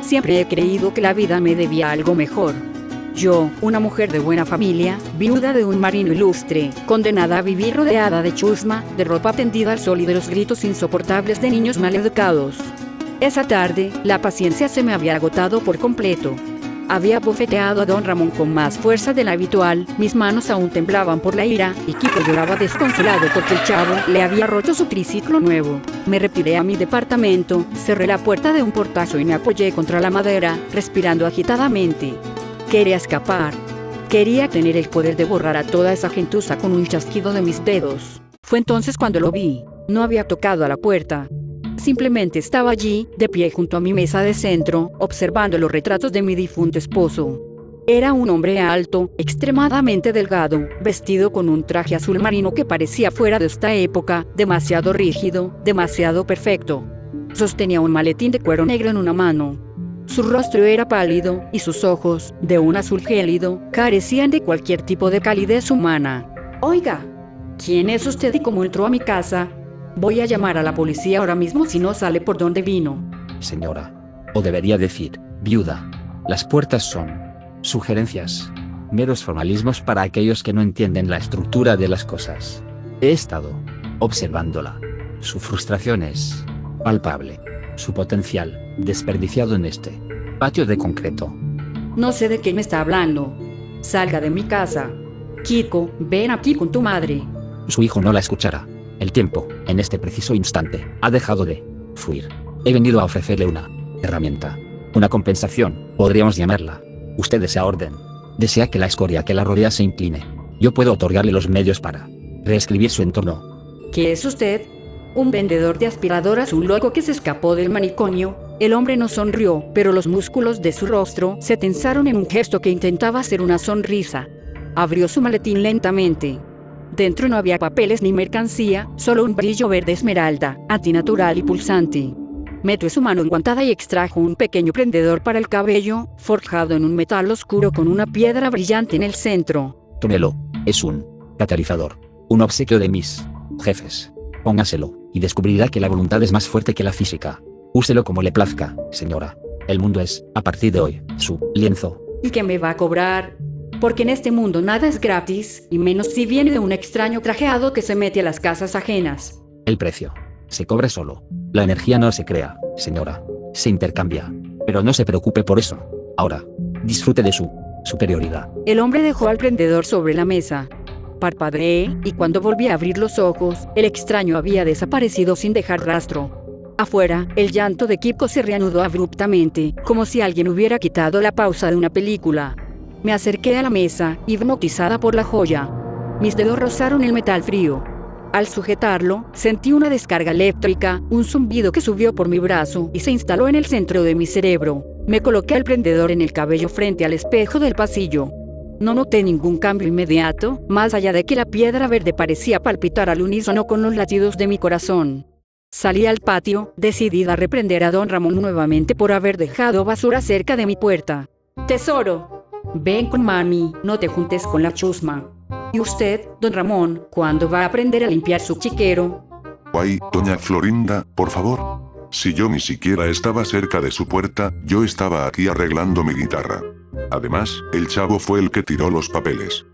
Siempre he creído que la vida me debía algo mejor. Yo, una mujer de buena familia, viuda de un marino ilustre, condenada a vivir rodeada de chusma, de ropa tendida al sol y de los gritos insoportables de niños maleducados. Esa tarde, la paciencia se me había agotado por completo. Había bofeteado a don Ramón con más fuerza de la habitual, mis manos aún temblaban por la ira, y Kiko lloraba desconsolado porque el chavo le había roto su triciclo nuevo. Me retiré a mi departamento, cerré la puerta de un portazo y me apoyé contra la madera, respirando agitadamente. Quería escapar. Quería tener el poder de borrar a toda esa gentuza con un chasquido de mis dedos. Fue entonces cuando lo vi. No había tocado a la puerta. Simplemente estaba allí, de pie junto a mi mesa de centro, observando los retratos de mi difunto esposo. Era un hombre alto, extremadamente delgado, vestido con un traje azul marino que parecía fuera de esta época, demasiado rígido, demasiado perfecto. Sostenía un maletín de cuero negro en una mano. Su rostro era pálido, y sus ojos, de un azul gélido, carecían de cualquier tipo de calidez humana. «Oiga, ¿quién es usted y cómo entró a mi casa? Voy a llamar a la policía ahora mismo si no sale por donde vino». Señora. O debería decir, viuda. Las puertas son sugerencias. Meros formalismos para aquellos que no entienden la estructura de las cosas. He estado observándola. Su frustración es palpable. Su potencial, desperdiciado en este patio de concreto. «No sé de qué me está hablando. Salga de mi casa. Kiko, ven aquí con tu madre». Su hijo no la escuchará. El tiempo, en este preciso instante, ha dejado de fluir. He venido a ofrecerle una herramienta. Una compensación, podríamos llamarla. Usted desea orden. Desea que la escoria que la rodea se incline. Yo puedo otorgarle los medios para reescribir su entorno. ¿Qué es usted? ¿Un vendedor de aspiradoras, un loco que se escapó del manicomio? El hombre no sonrió, pero los músculos de su rostro se tensaron en un gesto que intentaba ser una sonrisa. Abrió su maletín lentamente. Dentro no había papeles ni mercancía, solo un brillo verde esmeralda, antinatural y pulsante. Metió su mano enguantada y extrajo un pequeño prendedor para el cabello, forjado en un metal oscuro con una piedra brillante en el centro. Tómelo. Es un catalizador. Un obsequio de mis jefes. Póngaselo, y descubrirá que la voluntad es más fuerte que la física. Úselo como le plazca, señora. El mundo es, a partir de hoy, su lienzo. ¿Y qué me va a cobrar? Porque en este mundo nada es gratis, y menos si viene de un extraño trajeado que se mete a las casas ajenas. El precio se cobra solo. La energía no se crea, señora. Se intercambia. Pero no se preocupe por eso. Ahora, disfrute de su superioridad. El hombre dejó al prendedor sobre la mesa. Parpadeé, y cuando volví a abrir los ojos, el extraño había desaparecido sin dejar rastro. Afuera, el llanto de Kiko se reanudó abruptamente, como si alguien hubiera quitado la pausa de una película. Me acerqué a la mesa, hipnotizada por la joya. Mis dedos rozaron el metal frío. Al sujetarlo, sentí una descarga eléctrica, un zumbido que subió por mi brazo y se instaló en el centro de mi cerebro. Me coloqué el prendedor en el cabello frente al espejo del pasillo. No noté ningún cambio inmediato, más allá de que la piedra verde parecía palpitar al unísono con los latidos de mi corazón. Salí al patio, decidida a reprender a don Ramón nuevamente por haber dejado basura cerca de mi puerta. «Tesoro, ven con mami, no te juntes con la chusma. ¿Y usted, don Ramón, cuándo va a aprender a limpiar su chiquero?» Ay, doña Florinda, por favor. Si yo ni siquiera estaba cerca de su puerta, yo estaba aquí arreglando mi guitarra. Además, el chavo fue el que tiró los papeles.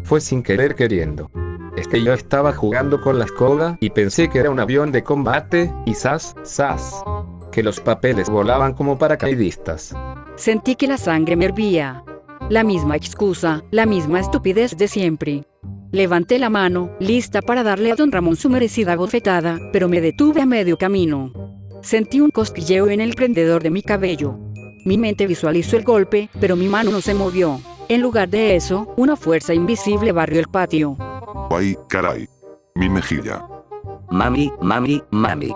Fue sin querer queriendo. Es que yo estaba jugando con la escoba y pensé que era un avión de combate, y ¡zas, zas! Que los papeles volaban como paracaidistas. Sentí que la sangre me hervía. La misma excusa, la misma estupidez de siempre. Levanté la mano, lista para darle a don Ramón su merecida bofetada, pero me detuve a medio camino. Sentí un cosquilleo en el prendedor de mi cabello. Mi mente visualizó el golpe, pero mi mano no se movió. En lugar de eso, una fuerza invisible barrió el patio. Ay, caray. Mi mejilla. Mami, mami, mami.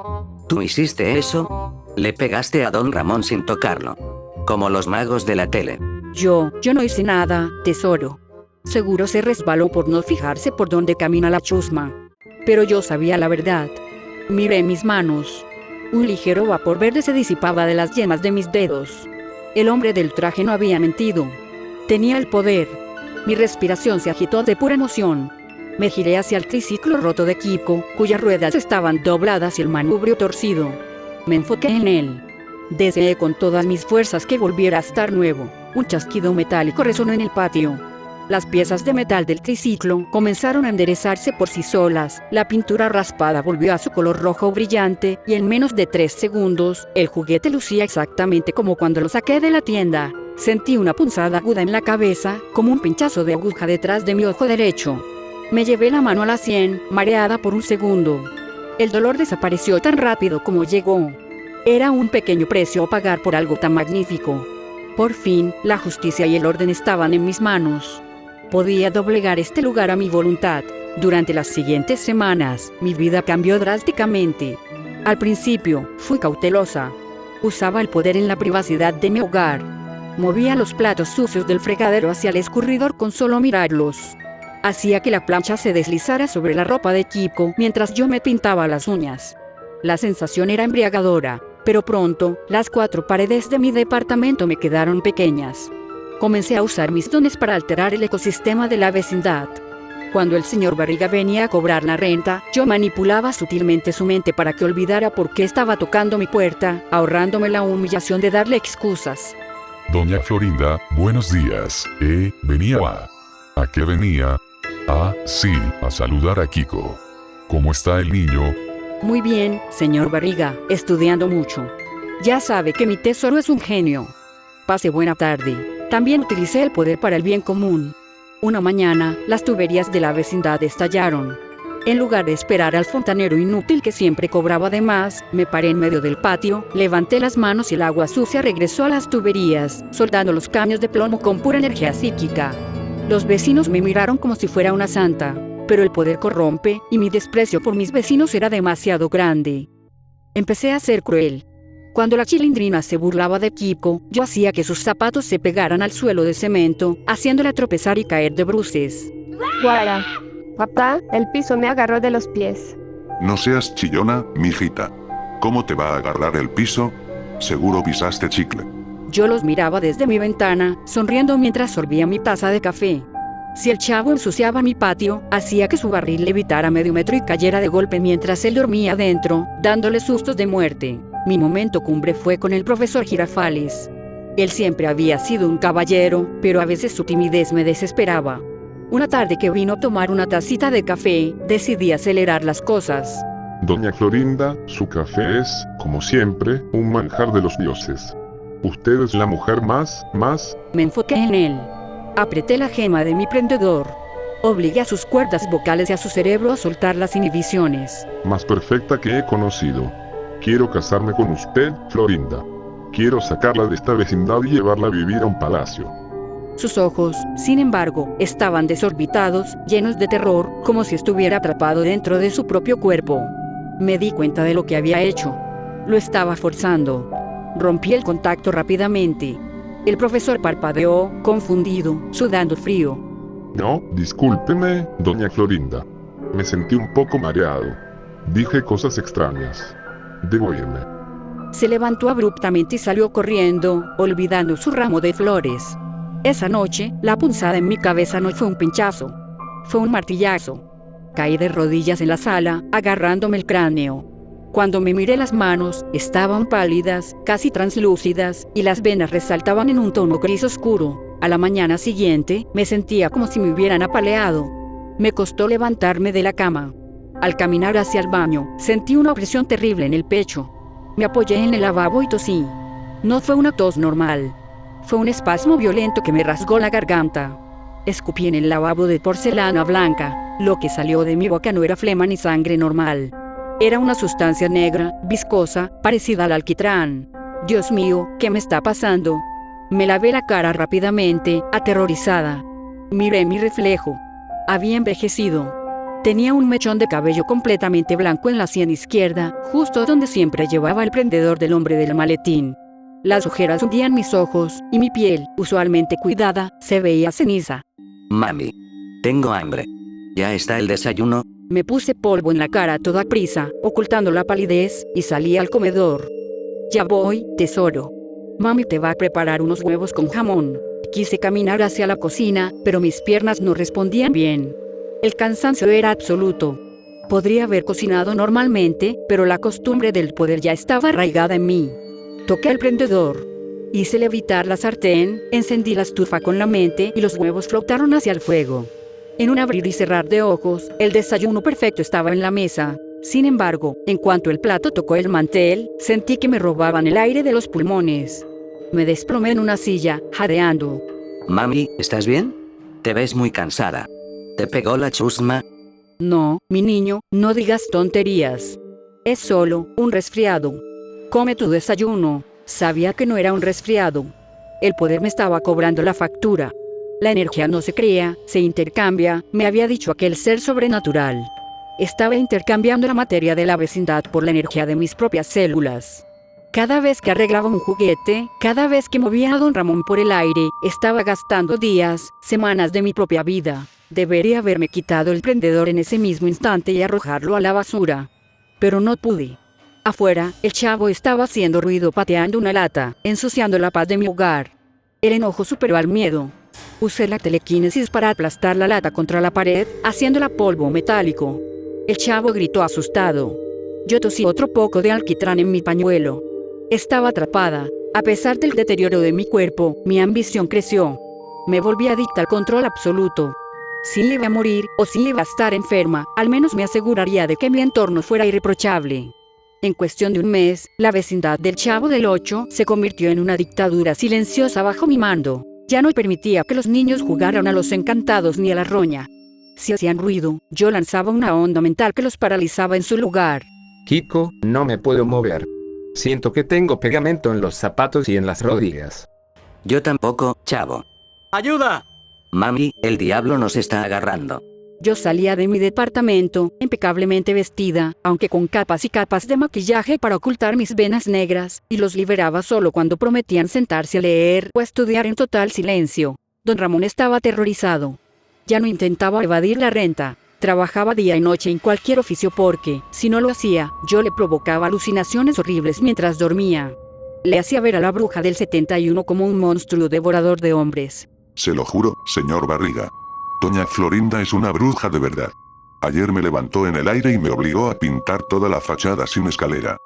¿Tú hiciste eso? Le pegaste a don Ramón sin tocarlo. Como los magos de la tele. Yo no hice nada, tesoro. Seguro se resbaló por no fijarse por dónde camina la chusma. Pero yo sabía la verdad. Miré mis manos. Un ligero vapor verde se disipaba de las yemas de mis dedos. El hombre del traje no había mentido. Tenía el poder. Mi respiración se agitó de pura emoción. Me giré hacia el triciclo roto de Kiko, cuyas ruedas estaban dobladas y el manubrio torcido. Me enfoqué en él. Deseé con todas mis fuerzas que volviera a estar nuevo. Un chasquido metálico resonó en el patio. Las piezas de metal del triciclo comenzaron a enderezarse por sí solas, la pintura raspada volvió a su color rojo brillante, y en menos de 3 segundos, el juguete lucía exactamente como cuando lo saqué de la tienda. Sentí una punzada aguda en la cabeza, como un pinchazo de aguja detrás de mi ojo derecho. Me llevé la mano a la sien, mareada por un segundo. El dolor desapareció tan rápido como llegó. Era un pequeño precio a pagar por algo tan magnífico. Por fin, la justicia y el orden estaban en mis manos. Podía doblegar este lugar a mi voluntad. Durante las siguientes semanas, mi vida cambió drásticamente. Al principio, fui cautelosa. Usaba el poder en la privacidad de mi hogar. Movía los platos sucios del fregadero hacia el escurridor con solo mirarlos. Hacía que la plancha se deslizara sobre la ropa de Kiko mientras yo me pintaba las uñas. La sensación era embriagadora, pero pronto, las 4 paredes de mi departamento me quedaron pequeñas. Comencé a usar mis dones para alterar el ecosistema de la vecindad. Cuando el señor Barriga venía a cobrar la renta, yo manipulaba sutilmente su mente para que olvidara por qué estaba tocando mi puerta, ahorrándome la humillación de darle excusas. Doña Florinda, buenos días. Venía ¿A qué venía? Ah, sí, a saludar a Kiko. ¿Cómo está el niño? Muy bien, señor Barriga, estudiando mucho. Ya sabe que mi tesoro es un genio. Pase buena tarde. También utilicé el poder para el bien común. Una mañana, las tuberías de la vecindad estallaron. En lugar de esperar al fontanero inútil que siempre cobraba de más, me paré en medio del patio, levanté las manos y el agua sucia regresó a las tuberías, soldando los caños de plomo con pura energía psíquica. Los vecinos me miraron como si fuera una santa, pero el poder corrompe, y mi desprecio por mis vecinos era demasiado grande. Empecé a ser cruel. Cuando la chilindrina se burlaba de Kiko, yo hacía que sus zapatos se pegaran al suelo de cemento, haciéndola tropezar y caer de bruces. Guara. Papá, el piso me agarró de los pies. No seas chillona, mijita. ¿Cómo te va a agarrar el piso? Seguro pisaste chicle. Yo los miraba desde mi ventana, sonriendo mientras sorbía mi taza de café. Si el chavo ensuciaba mi patio, hacía que su barril levitara medio metro y cayera de golpe mientras él dormía dentro, dándole sustos de muerte. Mi momento cumbre fue con el profesor Girafales. Él siempre había sido un caballero, pero a veces su timidez me desesperaba. Una tarde que vino a tomar una tacita de café, decidí acelerar las cosas. Doña Florinda, su café es, como siempre, un manjar de los dioses. Usted es la mujer más. Me enfoqué en él. Apreté la gema de mi prendedor. Obligué a sus cuerdas vocales y a su cerebro a soltar las inhibiciones. Más perfecta que he conocido. Quiero casarme con usted, Florinda. Quiero sacarla de esta vecindad y llevarla a vivir a un palacio. Sus ojos, sin embargo, estaban desorbitados, llenos de terror, como si estuviera atrapado dentro de su propio cuerpo. Me di cuenta de lo que había hecho. Lo estaba forzando. Rompí el contacto rápidamente. El profesor parpadeó, confundido, sudando frío. No, discúlpeme, doña Florinda. Me sentí un poco mareado. Dije cosas extrañas. Debo irme. Se levantó abruptamente y salió corriendo, olvidando su ramo de flores. Esa noche, la punzada en mi cabeza no fue un pinchazo. Fue un martillazo. Caí de rodillas en la sala, agarrándome el cráneo. Cuando me miré las manos, estaban pálidas, casi translúcidas, y las venas resaltaban en un tono gris oscuro. A la mañana siguiente, me sentía como si me hubieran apaleado. Me costó levantarme de la cama. Al caminar hacia el baño, sentí una opresión terrible en el pecho. Me apoyé en el lavabo y tosí. No fue una tos normal. Fue un espasmo violento que me rasgó la garganta. Escupí en el lavabo de porcelana blanca. Lo que salió de mi boca no era flema ni sangre normal. Era una sustancia negra, viscosa, parecida al alquitrán. Dios mío, ¿qué me está pasando? Me lavé la cara rápidamente, aterrorizada. Miré mi reflejo. Había envejecido. Tenía un mechón de cabello completamente blanco en la sien izquierda, justo donde siempre llevaba el prendedor del hombre del maletín. Las ojeras hundían mis ojos, y mi piel, usualmente cuidada, se veía ceniza. Mami. Tengo hambre. ¿Ya está el desayuno? Me puse polvo en la cara a toda prisa, ocultando la palidez, y salí al comedor. Ya voy, tesoro. Mami te va a preparar unos huevos con jamón. Quise caminar hacia la cocina, pero mis piernas no respondían bien. El cansancio era absoluto. Podría haber cocinado normalmente, pero la costumbre del poder ya estaba arraigada en mí. Toqué el prendedor. Hice levitar la sartén, encendí la estufa con la mente y los huevos flotaron hacia el fuego. En un abrir y cerrar de ojos, el desayuno perfecto estaba en la mesa. Sin embargo, en cuanto el plato tocó el mantel, sentí que me robaban el aire de los pulmones. Me desplomé en una silla, jadeando. Mami, ¿estás bien? Te ves muy cansada. ¿Te pegó la chusma? No, mi niño, no digas tonterías. Es solo un resfriado. Come tu desayuno. Sabía que no era un resfriado. El poder me estaba cobrando la factura. La energía no se crea, se intercambia, me había dicho aquel ser sobrenatural. Estaba intercambiando la materia de la vecindad por la energía de mis propias células. Cada vez que arreglaba un juguete, cada vez que movía a don Ramón por el aire, estaba gastando días, semanas de mi propia vida. Debería haberme quitado el prendedor en ese mismo instante y arrojarlo a la basura. Pero no pude. Afuera, el chavo estaba haciendo ruido pateando una lata, ensuciando la paz de mi hogar. El enojo superó al miedo. Usé la telequinesis para aplastar la lata contra la pared, haciéndola polvo metálico. El chavo gritó asustado. Yo tosí otro poco de alquitrán en mi pañuelo. Estaba atrapada. A pesar del deterioro de mi cuerpo, mi ambición creció. Me volví adicta al control absoluto. Si iba a morir o si iba a estar enferma, al menos me aseguraría de que mi entorno fuera irreprochable. En cuestión de un mes, la vecindad del Chavo del 8 se convirtió en una dictadura silenciosa bajo mi mando. Ya no permitía que los niños jugaran a los encantados ni a la roña. Si hacían ruido, yo lanzaba una onda mental que los paralizaba en su lugar. Kiko, no me puedo mover. Siento que tengo pegamento en los zapatos y en las rodillas. Yo tampoco, Chavo. ¡Ayuda! Mami, el diablo nos está agarrando. Yo salía de mi departamento, impecablemente vestida, aunque con capas y capas de maquillaje para ocultar mis venas negras, y los liberaba solo cuando prometían sentarse a leer o estudiar en total silencio. Don Ramón estaba aterrorizado. Ya no intentaba evadir la renta. Trabajaba día y noche en cualquier oficio porque, si no lo hacía, yo le provocaba alucinaciones horribles mientras dormía. Le hacía ver a la bruja del 71 como un monstruo devorador de hombres. Se lo juro, señor Barriga. Doña Florinda es una bruja de verdad. Ayer me levantó en el aire y me obligó a pintar toda la fachada sin escalera.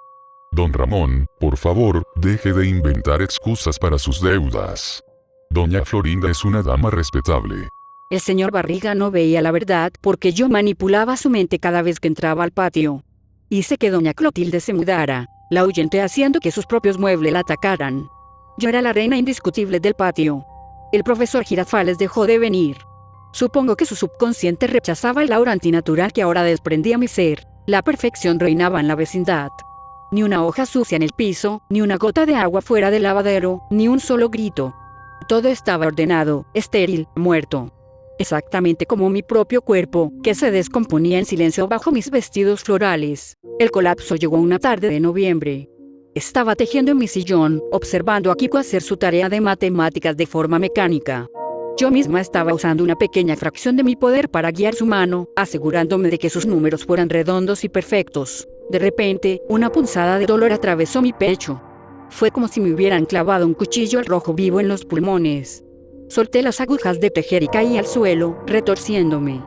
Don Ramón, por favor, deje de inventar excusas para sus deudas. Doña Florinda es una dama respetable. El señor Barriga no veía la verdad porque yo manipulaba su mente cada vez que entraba al patio. Hice que doña Clotilde se mudara. La ahuyenté haciendo que sus propios muebles la atacaran. Yo era la reina indiscutible del patio. El profesor Girafales dejó de venir. Supongo que su subconsciente rechazaba el aura antinatural que ahora desprendía mi ser. La perfección reinaba en la vecindad. Ni una hoja sucia en el piso, ni una gota de agua fuera del lavadero, ni un solo grito. Todo estaba ordenado, estéril, muerto. Exactamente como mi propio cuerpo, que se descomponía en silencio bajo mis vestidos florales. El colapso llegó una tarde de noviembre. Estaba tejiendo en mi sillón, observando a Kiko hacer su tarea de matemáticas de forma mecánica. Yo misma estaba usando una pequeña fracción de mi poder para guiar su mano, asegurándome de que sus números fueran redondos y perfectos. De repente, una punzada de dolor atravesó mi pecho. Fue como si me hubieran clavado un cuchillo al rojo vivo en los pulmones. Solté las agujas de tejer y caí al suelo, retorciéndome.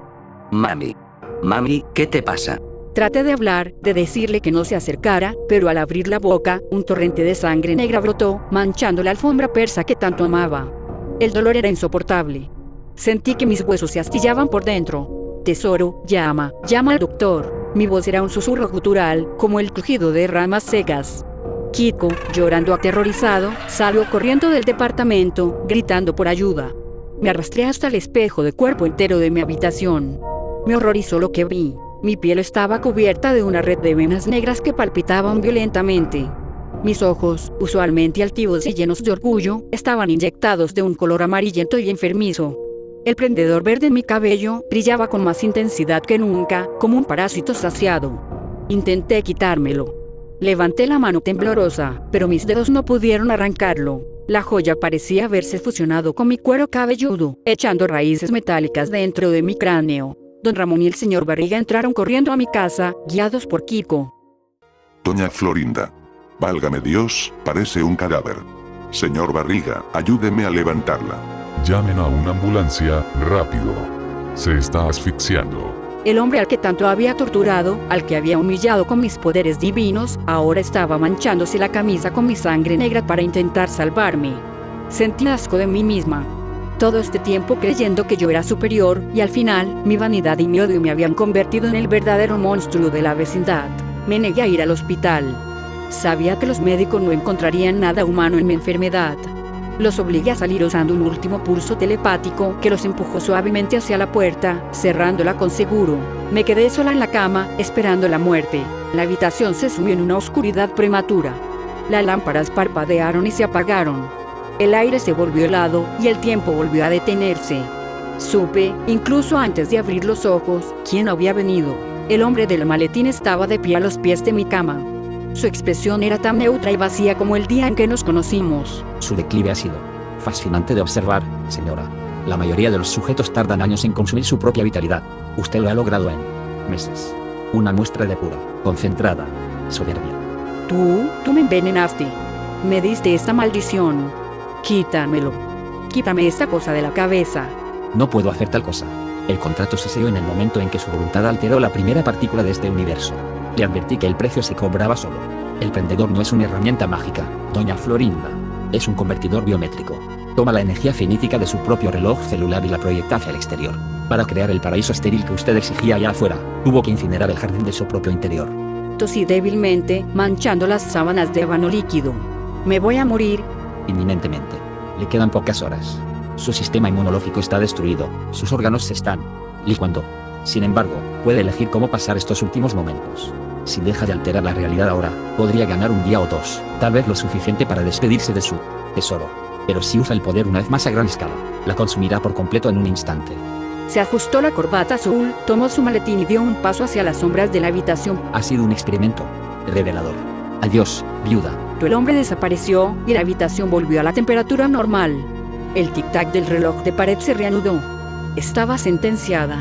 Mami, ¿qué te pasa? Traté de hablar, de decirle que no se acercara, pero al abrir la boca, un torrente de sangre negra brotó, manchando la alfombra persa que tanto amaba. El dolor era insoportable. Sentí que mis huesos se astillaban por dentro. Tesoro, llama al doctor. Mi voz era un susurro gutural, como el crujido de ramas secas. Kiko, llorando aterrorizado, salió corriendo del departamento, gritando por ayuda. Me arrastré hasta el espejo de cuerpo entero de mi habitación. Me horrorizó lo que vi. Mi piel estaba cubierta de una red de venas negras que palpitaban violentamente. Mis ojos, usualmente altivos y llenos de orgullo, estaban inyectados de un color amarillento y enfermizo. El prendedor verde en mi cabello brillaba con más intensidad que nunca, como un parásito saciado. Intenté quitármelo. Levanté la mano temblorosa, pero mis dedos no pudieron arrancarlo. La joya parecía haberse fusionado con mi cuero cabelludo, echando raíces metálicas dentro de mi cráneo. Don Ramón y el señor Barriga entraron corriendo a mi casa, guiados por Kiko. Doña Florinda. Válgame Dios, parece un cadáver. Señor Barriga, ayúdeme a levantarla. Llamen a una ambulancia, rápido. Se está asfixiando. El hombre al que tanto había torturado, al que había humillado con mis poderes divinos, ahora estaba manchándose la camisa con mi sangre negra para intentar salvarme. Sentí asco de mí misma. Todo este tiempo creyendo que yo era superior, y al final, mi vanidad y mi odio me habían convertido en el verdadero monstruo de la vecindad. Me negué a ir al hospital. Sabía que los médicos no encontrarían nada humano en mi enfermedad. Los obligué a salir usando un último pulso telepático que los empujó suavemente hacia la puerta, cerrándola con seguro. Me quedé sola en la cama, esperando la muerte. La habitación se sumió en una oscuridad prematura. Las lámparas parpadearon y se apagaron. El aire se volvió helado y el tiempo volvió a detenerse. Supe, incluso antes de abrir los ojos, quién había venido. El hombre del maletín estaba de pie a los pies de mi cama. Su expresión era tan neutra y vacía como el día en que nos conocimos. Su declive ha sido fascinante de observar, señora. La mayoría de los sujetos tardan años en consumir su propia vitalidad. Usted lo ha logrado en meses. Una muestra de pura, concentrada soberbia. Tú me envenenaste. Me diste esta maldición. Quítamelo. Quítame esta cosa de la cabeza. No puedo hacer tal cosa. El contrato se selló en el momento en que su voluntad alteró la primera partícula de este universo. Le advertí que el precio se cobraba solo. El prendedor no es una herramienta mágica, doña Florinda. Es un convertidor biométrico. Toma la energía cinética de su propio reloj celular y la proyecta hacia el exterior. Para crear el paraíso estéril que usted exigía allá afuera, tuvo que incinerar el jardín de su propio interior. Tosí débilmente, manchando las sábanas de ébano líquido. Me voy a morir. Inminentemente. Le quedan pocas horas. Su sistema inmunológico está destruido, sus órganos se están licuando. Sin embargo, puede elegir cómo pasar estos últimos momentos. Si deja de alterar la realidad ahora, podría ganar un día o dos, tal vez lo suficiente para despedirse de su tesoro. Pero si usa el poder una vez más a gran escala, la consumirá por completo en un instante. Se ajustó la corbata azul, tomó su maletín y dio un paso hacia las sombras de la habitación. Ha sido un experimento revelador. Adiós, viuda. El hombre desapareció y la habitación volvió a la temperatura normal. El tic-tac del reloj de pared se reanudó. Estaba sentenciada.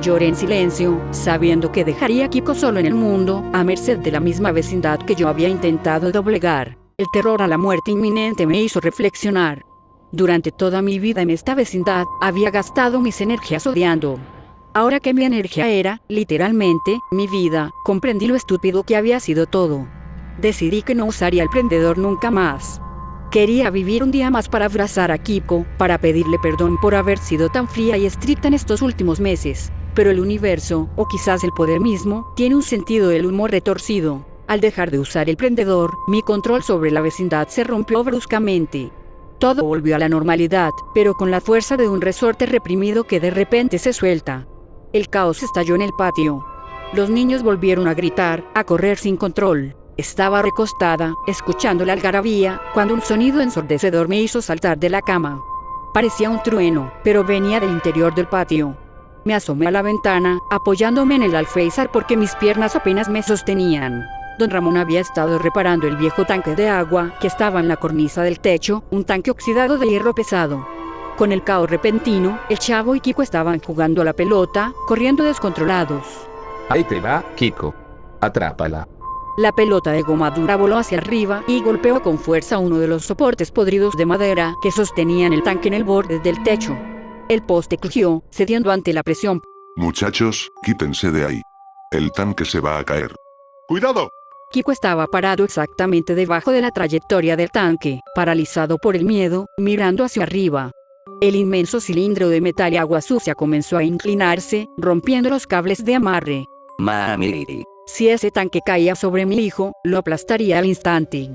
Lloré en silencio, sabiendo que dejaría a Kiko solo en el mundo, a merced de la misma vecindad que yo había intentado doblegar. El terror a la muerte inminente me hizo reflexionar. Durante toda mi vida en esta vecindad, había gastado mis energías odiando. Ahora que mi energía era, literalmente, mi vida, comprendí lo estúpido que había sido todo. Decidí que no usaría el prendedor nunca más. Quería vivir un día más para abrazar a Kiko, para pedirle perdón por haber sido tan fría y estricta en estos últimos meses. Pero el universo, o quizás el poder mismo, tiene un sentido del humor retorcido. Al dejar de usar el prendedor, mi control sobre la vecindad se rompió bruscamente. Todo volvió a la normalidad, pero con la fuerza de un resorte reprimido que de repente se suelta. El caos estalló en el patio. Los niños volvieron a gritar, a correr sin control. Estaba recostada, escuchando la algarabía, cuando un sonido ensordecedor me hizo saltar de la cama. Parecía un trueno, pero venía del interior del patio. Me asomé a la ventana, apoyándome en el alféizar porque mis piernas apenas me sostenían. Don Ramón había estado reparando el viejo tanque de agua que estaba en la cornisa del techo, un tanque oxidado de hierro pesado. Con el caos repentino, el Chavo y Kiko estaban jugando a la pelota, corriendo descontrolados. Ahí te va, Kiko. Atrápala. La pelota de goma dura voló hacia arriba y golpeó con fuerza uno de los soportes podridos de madera que sostenían el tanque en el borde del techo. El poste crujió, cediendo ante la presión. Muchachos, quítense de ahí. El tanque se va a caer. ¡Cuidado! Kiko estaba parado exactamente debajo de la trayectoria del tanque, paralizado por el miedo, mirando hacia arriba. El inmenso cilindro de metal y agua sucia comenzó a inclinarse, rompiendo los cables de amarre. Mami. Si ese tanque caía sobre mi hijo, lo aplastaría al instante.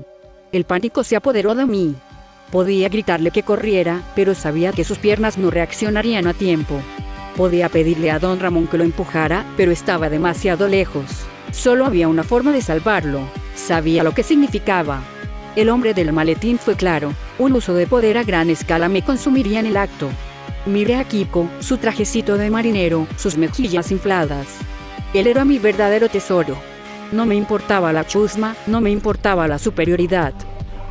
El pánico se apoderó de mí. Podía gritarle que corriera, pero sabía que sus piernas no reaccionarían a tiempo. Podía pedirle a don Ramón que lo empujara, pero estaba demasiado lejos. Solo había una forma de salvarlo. Sabía lo que significaba. El hombre del maletín fue claro. Un uso de poder a gran escala me consumiría en el acto. Miré a Kiko, su trajecito de marinero, sus mejillas infladas. Él era mi verdadero tesoro. No me importaba la chusma, no me importaba la superioridad.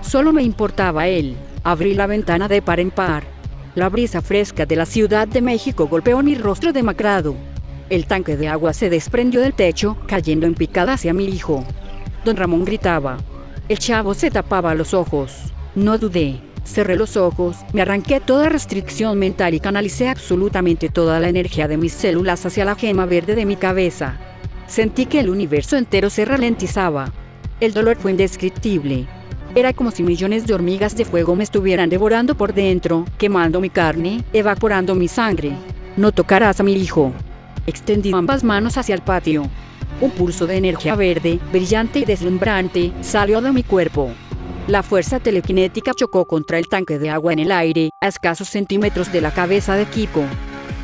Solo me importaba él. Abrí la ventana de par en par. La brisa fresca de la Ciudad de México golpeó mi rostro demacrado. El tanque de agua se desprendió del techo, cayendo en picada hacia mi hijo. Don Ramón gritaba. El Chavo se tapaba los ojos. No dudé. Cerré los ojos, me arranqué toda restricción mental y canalicé absolutamente toda la energía de mis células hacia la gema verde de mi cabeza. Sentí que el universo entero se ralentizaba. El dolor fue indescriptible. Era como si millones de hormigas de fuego me estuvieran devorando por dentro, quemando mi carne, evaporando mi sangre. No tocarás a mi hijo. Extendí ambas manos hacia el patio. Un pulso de energía verde, brillante y deslumbrante, salió de mi cuerpo. La fuerza telequinética chocó contra el tanque de agua en el aire, a escasos centímetros de la cabeza de Kiko.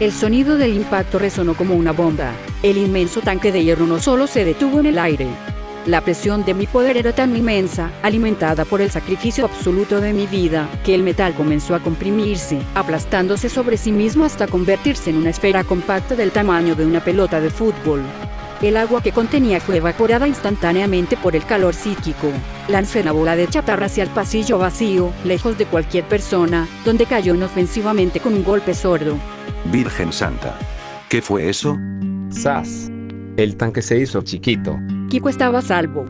El sonido del impacto resonó como una bomba. El inmenso tanque de hierro no solo se detuvo en el aire. La presión de mi poder era tan inmensa, alimentada por el sacrificio absoluto de mi vida, que el metal comenzó a comprimirse, aplastándose sobre sí mismo hasta convertirse en una esfera compacta del tamaño de una pelota de fútbol. El agua que contenía fue evaporada instantáneamente por el calor psíquico. Lancé la bola de chatarra hacia el pasillo vacío, lejos de cualquier persona, donde cayó inofensivamente con un golpe sordo. Virgen Santa. ¿Qué fue eso? ¡Zas! El tanque se hizo chiquito. Kiko estaba a salvo.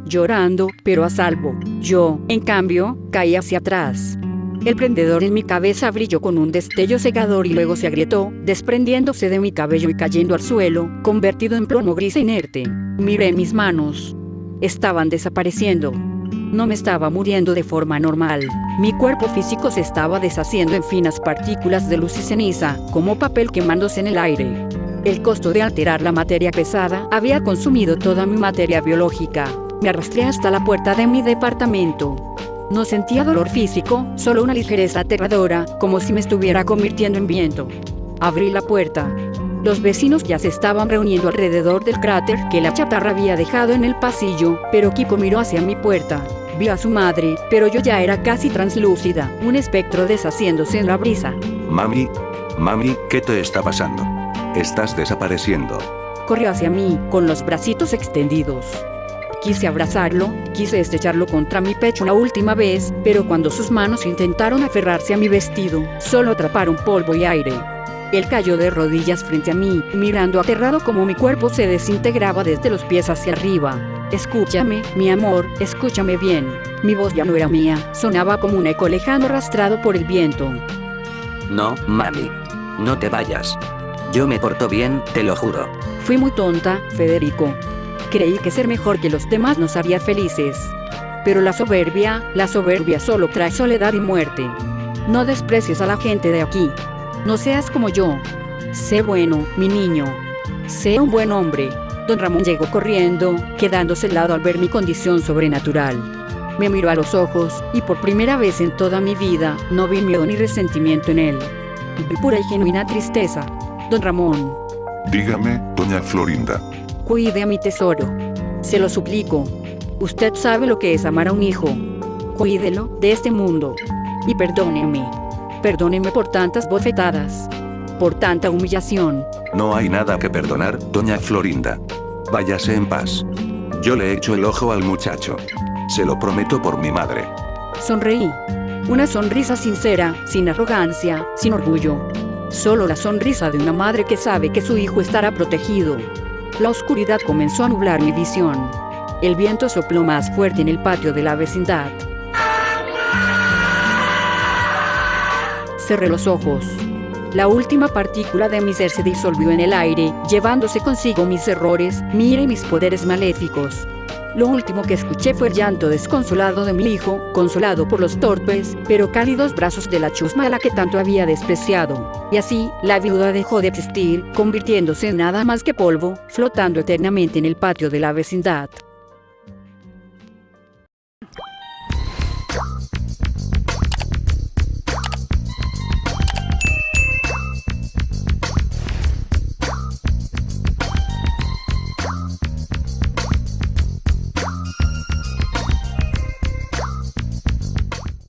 Llorando, pero a salvo. Yo, en cambio, caí hacia atrás. El prendedor en mi cabeza brilló con un destello cegador y luego se agrietó, desprendiéndose de mi cabello y cayendo al suelo, convertido en plomo gris e inerte. Miré mis manos. Estaban desapareciendo. No me estaba muriendo de forma normal. Mi cuerpo físico se estaba deshaciendo en finas partículas de luz y ceniza, como papel quemándose en el aire. El costo de alterar la materia pesada había consumido toda mi materia biológica. Me arrastré hasta la puerta de mi departamento. No sentía dolor físico, solo una ligereza aterradora, como si me estuviera convirtiendo en viento. Abrí la puerta. Los vecinos ya se estaban reuniendo alrededor del cráter que la chatarra había dejado en el pasillo, pero Kiko miró hacia mi puerta. Vio a su madre, pero yo ya era casi translúcida, un espectro deshaciéndose en la brisa. Mami, ¿qué te está pasando? Estás desapareciendo. Corrió hacia mí, con los bracitos extendidos. Quise abrazarlo, quise estrecharlo contra mi pecho la última vez, pero cuando sus manos intentaron aferrarse a mi vestido, solo atraparon polvo y aire. Él cayó de rodillas frente a mí, mirando aterrado como mi cuerpo se desintegraba desde los pies hacia arriba. Escúchame, mi amor, escúchame bien. Mi voz ya no era mía, sonaba como un eco lejano arrastrado por el viento. No, mami. No te vayas. Yo me porto bien, te lo juro. Fui muy tonta, Federico. Creí que ser mejor que los demás nos haría felices. Pero la soberbia solo trae soledad y muerte. No desprecies a la gente de aquí. No seas como yo. Sé bueno, mi niño. Sé un buen hombre. Don Ramón llegó corriendo, quedándose helado al ver mi condición sobrenatural. Me miró a los ojos, y por primera vez en toda mi vida, no vi miedo ni resentimiento en él. Vi pura y genuina tristeza. Don Ramón. Dígame, doña Florinda. Cuide a mi tesoro. Se lo suplico. Usted sabe lo que es amar a un hijo. Cuídelo de este mundo. Y perdóneme. Perdóneme por tantas bofetadas. Por tanta humillación. No hay nada que perdonar, doña Florinda. Váyase en paz. Yo le echo el ojo al muchacho. Se lo prometo por mi madre. Sonreí. Una sonrisa sincera, sin arrogancia, sin orgullo. Solo la sonrisa de una madre que sabe que su hijo estará protegido. La oscuridad comenzó a nublar mi visión. El viento sopló más fuerte en el patio de la vecindad. Cerré los ojos. La última partícula de mi ser se disolvió en el aire, llevándose consigo mis errores, mi ira y mis poderes maléficos. Lo último que escuché fue el llanto desconsolado de mi hijo, consolado por los torpes, pero cálidos brazos de la chusma a la que tanto había despreciado. Y así, la viuda dejó de existir, convirtiéndose en nada más que polvo, flotando eternamente en el patio de la vecindad.